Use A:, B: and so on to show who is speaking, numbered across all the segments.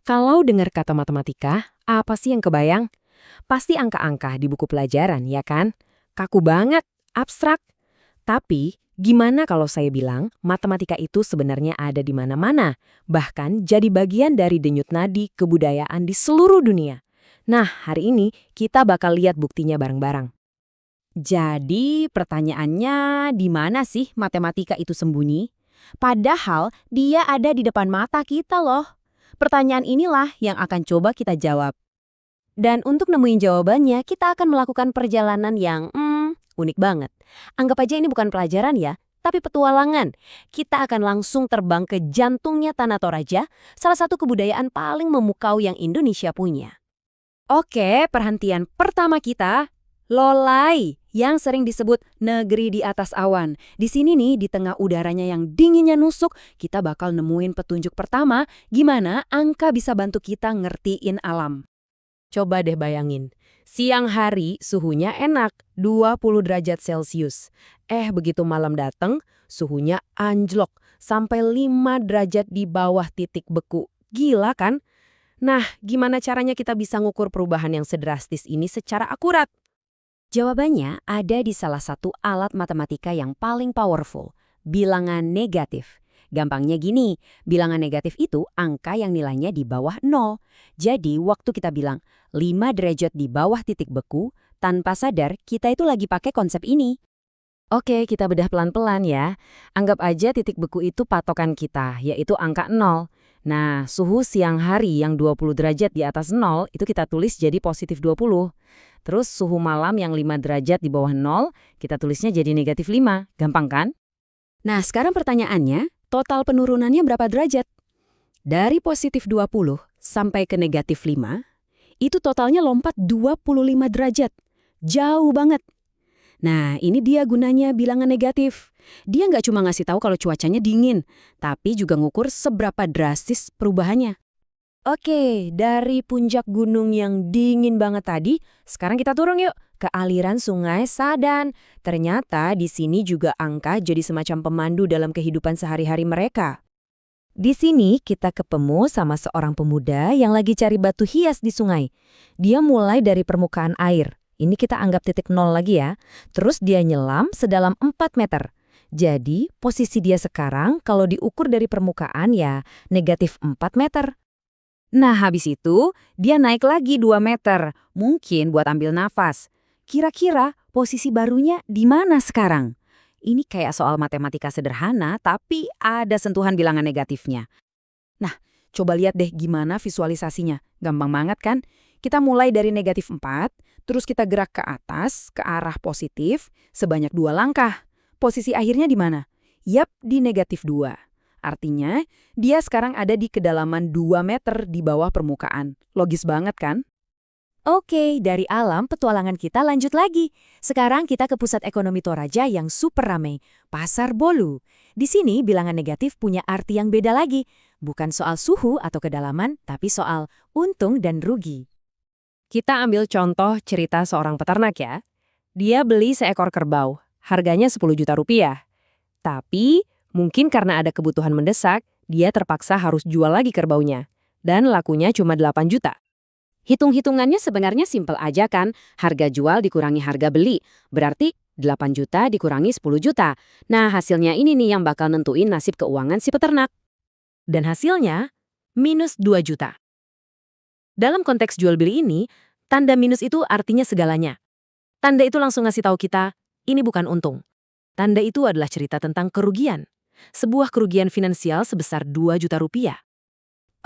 A: Kalau dengar kata matematika, apa sih yang kebayang? Pasti angka-angka di buku pelajaran, ya kan? Kaku banget, abstrak. Tapi, gimana kalau saya bilang matematika itu sebenarnya ada di mana-mana, bahkan jadi bagian dari denyut nadi kebudayaan di seluruh dunia? Nah, hari ini kita bakal lihat buktinya bareng-bareng.
B: Jadi pertanyaannya di mana sih matematika itu sembunyi? Padahal dia ada di depan mata kita loh. Pertanyaan inilah yang akan coba kita jawab. Dan untuk nemuin jawabannya, kita akan melakukan perjalanan yang unik banget. Anggap aja ini bukan pelajaran ya, tapi petualangan. Kita akan langsung terbang ke jantungnya Tanah Toraja, salah satu kebudayaan paling memukau yang Indonesia punya.
A: Oke, perhentian pertama kita, Lolai, yang sering disebut negeri di atas awan. Di sini nih, di tengah udaranya yang dinginnya nusuk, kita bakal nemuin petunjuk pertama gimana angka bisa bantu kita ngertiin alam. Coba deh bayangin, siang hari suhunya enak, 20 derajat Celcius. Begitu malam dateng, suhunya anjlok, sampai 5 derajat di bawah titik beku. Gila kan? Nah, gimana caranya kita bisa ngukur perubahan yang sedrastis ini secara akurat?
B: Jawabannya ada di salah satu alat matematika yang paling powerful, bilangan negatif. Gampangnya gini, bilangan negatif itu angka yang nilainya di bawah 0. Jadi waktu kita bilang 5 derajat di bawah titik beku, tanpa sadar kita itu lagi pakai konsep ini.
A: Oke, kita bedah pelan-pelan ya. Anggap aja titik beku itu patokan kita, yaitu angka 0. Nah, suhu siang hari yang 20 derajat di atas 0 itu kita tulis jadi positif 20. Terus suhu malam yang 5 derajat di bawah 0, kita tulisnya jadi negatif 5. Gampang kan?
B: Nah sekarang pertanyaannya, total penurunannya berapa derajat? Dari positif 20 sampai ke negatif 5, itu totalnya lompat 25 derajat. Jauh banget. Nah, ini dia gunanya bilangan negatif. Dia nggak cuma ngasih tahu kalau cuacanya dingin, tapi juga ngukur seberapa drastis perubahannya.
A: Oke, dari puncak gunung yang dingin banget tadi, sekarang kita turun yuk ke aliran sungai Sadan. Ternyata di sini juga angka jadi semacam pemandu dalam kehidupan sehari-hari mereka. Di sini kita ketemu sama seorang pemuda yang lagi cari batu hias di sungai. Dia mulai dari permukaan air. Ini kita anggap titik 0 lagi ya. Terus dia nyelam sedalam 4 meter. Jadi posisi dia sekarang kalau diukur dari permukaan ya negatif 4 meter. Nah, habis itu dia naik lagi 2 meter, mungkin buat ambil nafas. Kira-kira posisi barunya di mana sekarang? Ini kayak soal matematika sederhana, tapi ada sentuhan bilangan negatifnya. Nah, coba lihat deh gimana visualisasinya. Gampang banget kan? Kita mulai dari negatif 4, terus kita gerak ke atas, ke arah positif, sebanyak 2 langkah. Posisi akhirnya di mana? Yap, di negatif 2. Artinya, dia sekarang ada di kedalaman 2 meter di bawah permukaan. Logis banget kan?
B: Oke, dari alam petualangan kita lanjut lagi. Sekarang kita ke pusat ekonomi Toraja yang super ramai, Pasar Bolu. Di sini bilangan negatif punya arti yang beda lagi. Bukan soal suhu atau kedalaman, tapi soal untung dan rugi.
A: Kita ambil contoh cerita seorang peternak ya. Dia beli seekor kerbau, harganya 10 juta rupiah. Tapi mungkin karena ada kebutuhan mendesak, dia terpaksa harus jual lagi kerbaunya. Dan lakunya cuma 8 juta. Hitung-hitungannya sebenarnya simpel aja kan, harga jual dikurangi harga beli. Berarti 8 juta dikurangi 10 juta. Nah hasilnya ini nih yang bakal nentuin nasib keuangan si peternak. Dan hasilnya, minus 2 juta. Dalam konteks jual beli ini, tanda minus itu artinya segalanya. Tanda itu langsung ngasih tahu kita, ini bukan untung. Tanda itu adalah cerita tentang kerugian. Sebuah kerugian finansial sebesar 2 juta rupiah.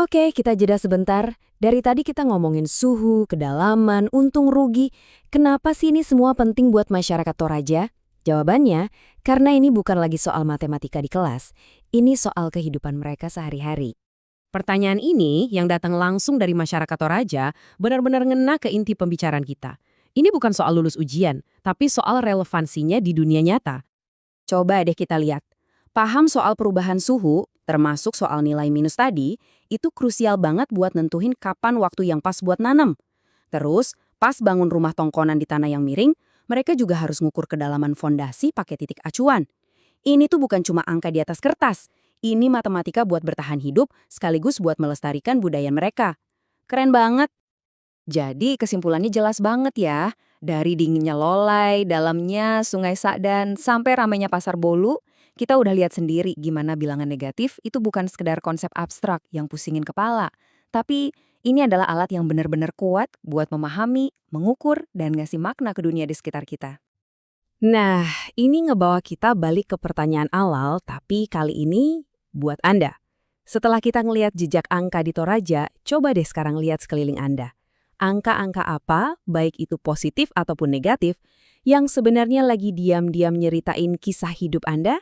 A: Oke, kita jeda sebentar. Dari tadi kita ngomongin suhu, kedalaman, untung rugi. Kenapa sih ini semua penting buat masyarakat Toraja? Jawabannya, karena ini bukan lagi soal matematika di kelas. Ini soal kehidupan mereka sehari-hari. Pertanyaan ini yang datang langsung dari masyarakat Toraja benar-benar ngena ke inti pembicaraan kita. Ini bukan soal lulus ujian, tapi soal relevansinya di dunia nyata. Coba deh kita lihat. Paham soal perubahan suhu, termasuk soal nilai minus tadi, itu krusial banget buat nentuhin kapan waktu yang pas buat nanam. Terus, pas bangun rumah tongkonan di tanah yang miring, mereka juga harus ngukur kedalaman fondasi pakai titik acuan. Ini tuh bukan cuma angka di atas kertas.
B: Ini matematika buat bertahan hidup sekaligus buat melestarikan budaya mereka. Keren banget.
C: Jadi kesimpulannya jelas banget ya. Dari dinginnya Lolai, dalamnya Sungai Sa'dan, sampai ramainya Pasar Bolu, kita udah lihat sendiri gimana bilangan negatif itu bukan sekedar konsep abstrak yang pusingin kepala. Tapi ini adalah alat yang benar-benar kuat buat memahami, mengukur, dan ngasih makna ke dunia di sekitar kita.
B: Nah, ini ngebawa kita balik ke pertanyaan awal, tapi kali ini buat Anda. Setelah kita ngelihat jejak angka di Toraja, coba deh sekarang lihat sekeliling Anda. Angka-angka apa, baik itu positif ataupun negatif, yang sebenarnya lagi diam-diam nyeritain kisah hidup Anda?